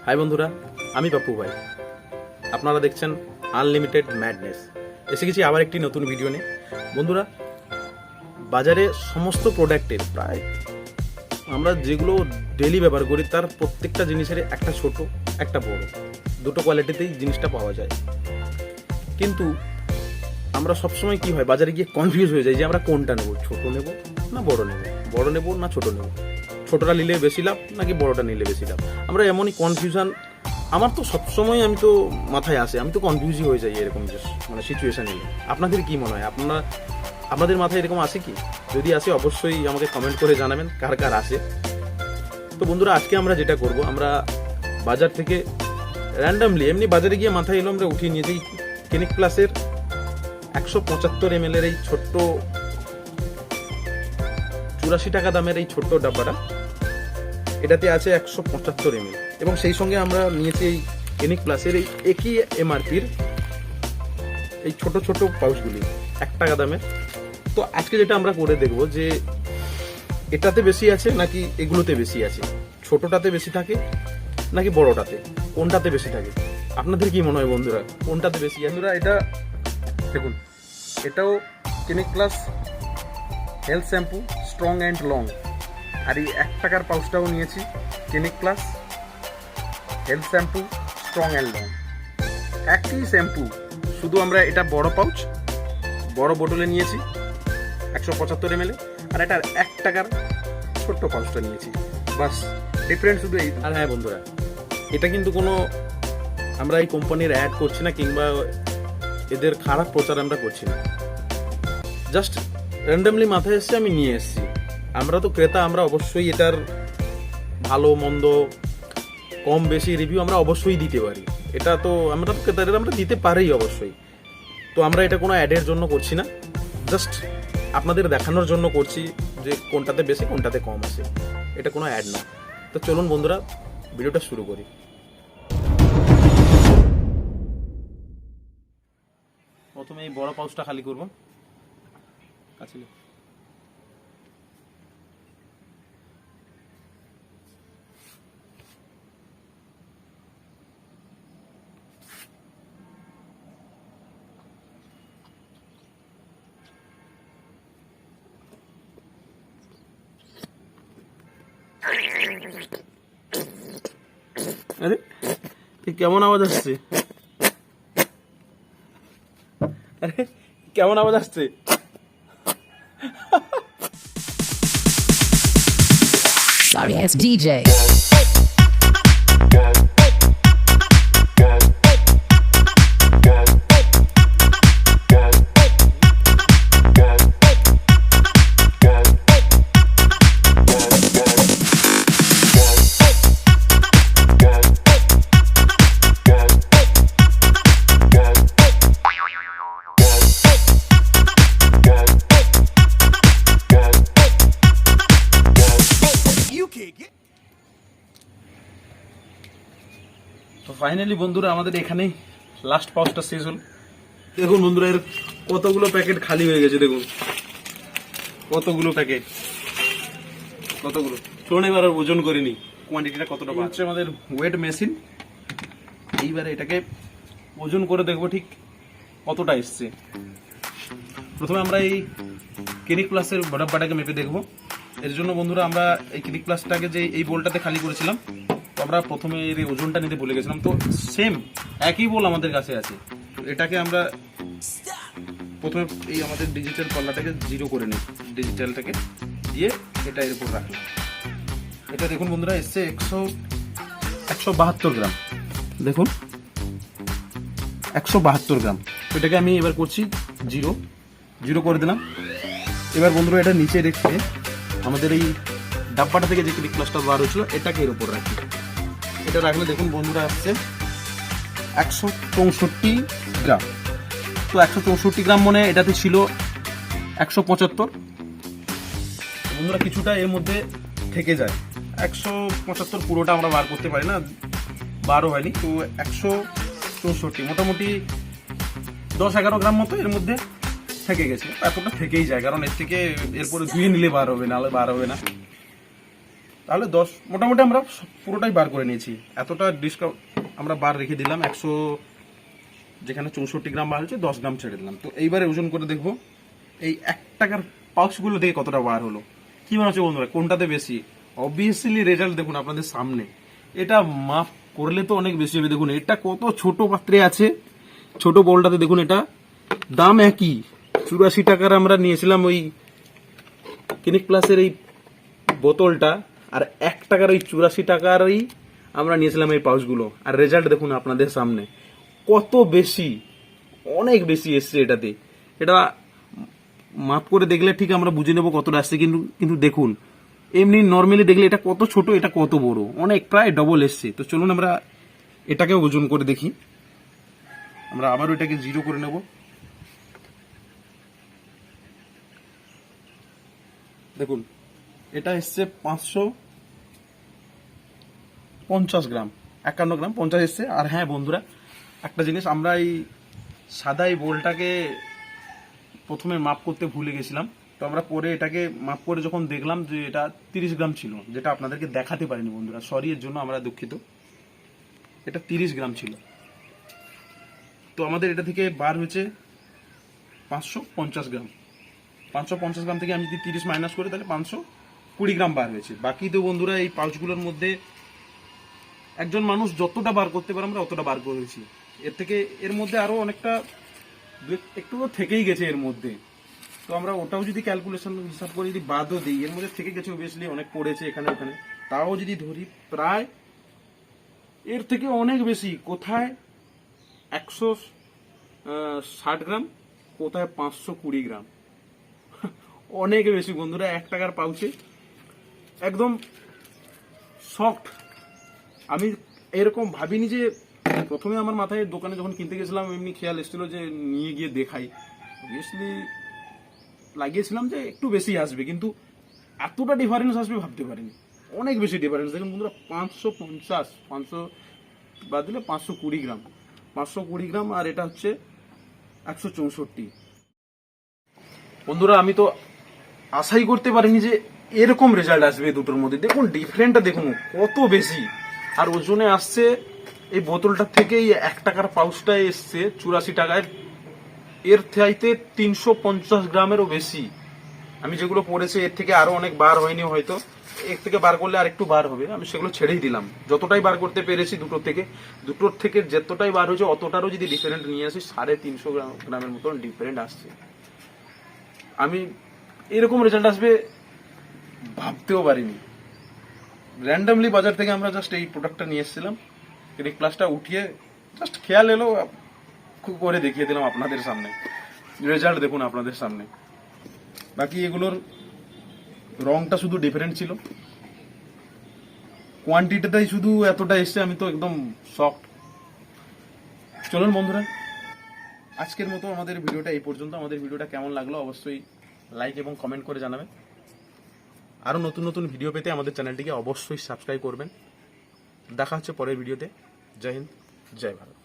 High বন্ধুরা, আমি পাপ্পু ভাই। আপনারা দেখছেন আনলিমিটেড ম্যাডনেস। এসে গেছি আবার একটি নতুন ভিডিও নিয়ে। বন্ধুরা, বাজারে সমস্ত প্রোডাক্টের প্রায় আমরা যেগুলো ডেলি ব্যবহার করি তার প্রত্যেকটা জিনিসের একটা ছোট একটা বড় দুটো কোয়ালিটিতেই জিনিসটা পাওয়া যায়। কিন্তু আমরা সবসময় কি হয়, বাজারে গিয়ে কনফিউজ হয়ে যায় যে আমরা কোনটা নেব, ছোট নেব না বড় নেব, বড় নেব না ছোট নেব, ছোটটা নিলে বেশি লাভ নাকি বড়টা নিলে বেশি লাভ। আমরা এমনই কনফিউশন, আমার তো সবসময় আমি তো মাথায় আসে, আমি তো কনফিউজই হয়ে যাই এরকম মানে সিচুয়েশন এলে। আপনাদের কি মনে হয়, আপনাদের মাথায় এরকম আসে কি? যদি আসে অবশ্যই আমাকে কমেন্ট করে জানাবেন কার কার আসে। তো বন্ধুরা, আজকে আমরা যেটা করব, আমরা বাজার থেকে র্যান্ডামলি এমনি বাজারে গিয়ে মাথায় এলো আমরা উঠিয়ে নিয়েছি ক্লিনিক প্লাসের 175 ml এই ছোট্ট 84 টাকা দামের এই ছোট্ট ডাব্বাটা। এটাতে আছে 175 ml এবং সেই সঙ্গে আমরা নিয়েছি এই ক্লিনিক প্লাসের এই একই এমআরপির এই ছোট ছোট পাউচগুলি 1 টাকা দামের। তো আজকে যেটা আমরা করে দেখবো যে এটাতে বেশি আছে নাকি এগুলোতে বেশি আছে, ছোটটাতে বেশি থাকে নাকি বড়টাতে, কোনটাতে বেশি থাকে। আপনাদের কি মনে হয় বন্ধুরা, কোনটাতে বেশি? বন্ধুরা, এটা দেখুন, এটাও Clinic Plus health shampoo strong and long, আর এই 1 টাকার পাউচটাও নিয়েছি Clinic Plus health shampoo strong and long. একই শ্যাম্পু, শুধু আমরা এটা বড় পাউচ বড় বোতলে নিয়েছি 175 ml, আর এটা 1 টাকার ছোট্ট পাউচটা নিয়েছি। বাস ডিফারেন্স শুধু এই। আর হ্যাঁ বন্ধুরা, এটা কিন্তু কোনো আমরা এই কোম্পানির অ্যাড করছি না কিংবা এদের খারাপ প্রচার আমরা করছি না, জাস্ট র্যান্ডামলি মাথায় এসছে আমি নিয়ে এসেছি। আমরা তো ক্রেতা, আমরা অবশ্যই এটার ভালো মন্দ কম বেশি রিভিউ আমরা অবশ্যই দিতে পারি। এটা তো আমরা তো ক্রেতাদের আমরা দিতে পারি অবশ্যই। তো আমরা এটা কোনো অ্যাডের জন্য করছি না, জাস্ট আপনাদের দেখানোর জন্য করছি যে কোনটাতে বেশি কোনটাতে কম আছে। এটা কোনো অ্যাড না। তো চলুন বন্ধুরা, ভিডিওটা শুরু করি। প্রথমে এই বড় পাউচটা খালি করব। আরে কেমন আওয়াজ আসছে? আরে কেমন আওয়াজ আসছে? Sorry ass DJ. তো ফাইনালি বন্ধুরা, আমাদের এখানে লাস্ট পাউচটা শেষ হল। দেখুন বন্ধুরা, এর কতগুলো প্যাকেট খালি হয়ে গেছে। দেখুন কতগুলো প্যাকেট, কতগুলো। চলুন এবার ওজন করে নিই কোয়ান্টিটিটা কতটা হচ্ছে। আমাদের ওয়েট মেশিন, এইবারে এটাকে ওজন করে দেখবো ঠিক কতটা এসছে। প্রথমে আমরা এই ক্লিনিক প্লাসের ডাব্বাটাকে মেপে দেখবো। এর জন্য বন্ধুরা, আমরা এই ক্লিনিক প্লাসটাকে যে এই বোলটাতে খালি করেছিলাম, আমরা প্রথমে এর ওজনটা নিতে ভুলে গেছিলাম। তো সেম একই বোল আমাদের কাছে আছে। এটাকে আমরা প্রথমে এই আমাদের ডিজিটাল পাল্লাটাকে 0 করে নিই, ডিজিটালটাকে দিয়ে এটা এর উপর রাখলাম। এটা দেখুন বন্ধুরা, এসছে 172 গ্রাম। দেখুন 172 গ্রাম। এটাকে আমি এবার করছি 0 করে দিলাম। এবার বন্ধুরা, এটা নিচে রেখে আমাদের এই ডাব্বাটা থেকে যে ক্লিনিক প্লাসটা বার হয়েছিল এটাকে এর উপর রাখি। এটা রাখলে দেখুন বন্ধুরা, আসছে 164 গ্রাম। তো 164 গ্রাম মানে এটাতে ছিল 175। বন্ধুরা, কিছুটা এর মধ্যে থেকে যায়। 175 পুরোটা আমরা বার করতে পারি না, বারও হয়নি। তো 164 মোটামুটি 10-11 গ্রাম মতো এর মধ্যে থেকে গেছে। এতটা থেকেই যায়, কারণ এর থেকে এরপরে ধুয়ে নিলে বার হবে, নাহলে বার হবে না। তাহলে 10 মোটামুটি আমরা পুরোটাই বার করে নিয়েছি। এতটা ডিসকাউন্ট আমরা বার রেখে দিলাম, 100 যেখানে 64 গ্রাম বার হচ্ছে 10 গ্রাম ছেড়ে দিলাম। তো এইবারে ওজন করে দেখবো এই 1 টাকার পাউচগুলো থেকে কতটা বার হলো। কি মনে হচ্ছে বন্ধুরা, কোনটাতে বেশি? অবভিয়াসলি রেজাল্ট দেখুন আপনাদের সামনে। এটা মাপ করলে তো অনেক বেশি হবে। দেখুন এটা কত ছোট পাত্রে আছে, ছোট বলটাতে দেখুন। এটা দাম একই, 84 টাকার আমরা নিয়েছিলাম ওই ক্লিনিক প্লাসের এই বোতলটা, আর 1 টাকার ওই 84 টাকারই আমরা নিয়েছিলাম এই পাউচগুলো। আর রেজাল্ট দেখুন আপনাদের সামনে কত বেশি, অনেক বেশি এসছে এটাতে। এটা মাপ করে দেখলে ঠিক আমরা বুঝে নেবো কতটা আসছে। কিন্তু দেখুন এমনি নর্মালি দেখলে এটা কত ছোট, এটা কত বড়, অনেক প্রায় ডবল এসছে। তো চলুন আমরা এটাকে ওজন করে দেখি। আমরা আবারও এটাকে 0 করে নেব। দেখুন এটা এসছে 550 গ্রাম, 51 গ্রাম 50 এসছে। আর হ্যাঁ বন্ধুরা, একটা জিনিস, আমরা এই সাদা এই বোলটাকে প্রথমে মাপ করতে ভুলে গেছিলাম। তো আমরা পরে এটাকে মাপ করে যখন দেখলাম যে এটা 30 গ্রাম ছিল, যেটা আপনাদেরকে দেখাতে পারিনি বন্ধুরা, সরি, এর জন্য আমরা দুঃখিত। এটা 30 গ্রাম ছিল। তো আমাদের এটা থেকে বার হয়েছে 550 গ্রাম। 550 গ্রাম থেকে আমি যদি 30 মাইনাস করি তাহলে 520 গ্রাম বার হয়েছে। বাকি তো বন্ধুরা এই পাউচগুলোর মধ্যে একজন মানুষ যতটা বার করতে পারে আমরা অতটা বার করেছি। এর থেকে এর মধ্যে আরো অনেকটা একটু থেকেই গেছে এর মধ্যে। তো আমরা ওটাও যদি ক্যালকুলেশন হিসাব করে যদি বাদও দিই, এর মধ্যে থেকে গেছে অবভিয়াসলি, অনেক পড়েছে এখানে ওখানে, তাও যদি ধরি প্রায় এর থেকে অনেক বেশি। কোথায় 160 গ্রাম, কোথায় 520 গ্রাম, অনেক বেশি বন্ধুরা। 1 টাকার পাউচে একদম সফট। আমি এরকম ভাবিনি যে, প্রথমে আমার মাথায় দোকানে যখন কিনতে গেছিলাম এমনি খেয়াল এসেছিল যে নিয়ে গিয়ে দেখাই, অবভিয়াসলি লাগিয়েছিলাম যে একটু বেশি আসবে, কিন্তু এতটা ডিফারেন্স আসবে ভাবতে পারিনি। অনেক বেশি ডিফারেন্স। দেখুন বন্ধুরা, 550 বাদ দিলে 520 গ্রাম, 520 গ্রাম, আর এটা হচ্ছে 164। বন্ধুরা আমি তো আশাই করতে পারিনি যে এরকম রেজাল্ট আসবে দুটোর মধ্যে। দেখুন ডিফারেন্টটা দেখুন কত বেশি। আর ওজনে আসছে এই বোতলটার থেকে এই 1 টাকার পাউচটা এসছে 84 টাকায়, এর চাইতে 350 গ্রামেরও বেশি। আমি যেগুলো পড়েছি এর থেকে আরো অনেক বার হয়নি, হয়তো এর থেকে বার করলে আর একটু বার হবে। আমি সেগুলো ছেড়েই দিলাম। যতটাই বার করতে পেরেছি দুটোর থেকে যতটাই বার হয়েছে অতটারও যদি ডিফারেন্ট নিয়ে আসি, 350 গ্রামের মতন ডিফারেন্ট আসছে। আমি এরকম রেজাল্ট আসবে ভাবতেও পারিনি। র্যান্ডামলি বাজার থেকে আমরা জাস্ট এই প্রোডাক্টটা নিয়ে এসেছিলাম, ক্লিনিক প্লাসটা উঠিয়ে জাস্ট খেয়াল এলো, খুব করে দেখিয়ে দিলাম আপনাদের সামনে। রেজাল্ট দেখুন আপনাদের সামনে। বাকি এগুলোর রংটা শুধু ডিফারেন্ট ছিল, কোয়ান্টিটিটাই শুধু এতটা এসছে। আমি তো একদম শকড। চলুন বন্ধুরা, আজকের মতো আমাদের ভিডিওটা এই পর্যন্ত। আমাদের ভিডিওটা কেমন লাগলো অবশ্যই লাইক এবং কমেন্ট করে জানাবেন। আরো নতুন নতুন ভিডিও পেতে আমাদের চ্যানেলটিকে অবশ্যই সাবস্ক্রাইব করবেন। দেখা হচ্ছে পরের ভিডিওতে। জয় হিন্দ, জয় ভারত।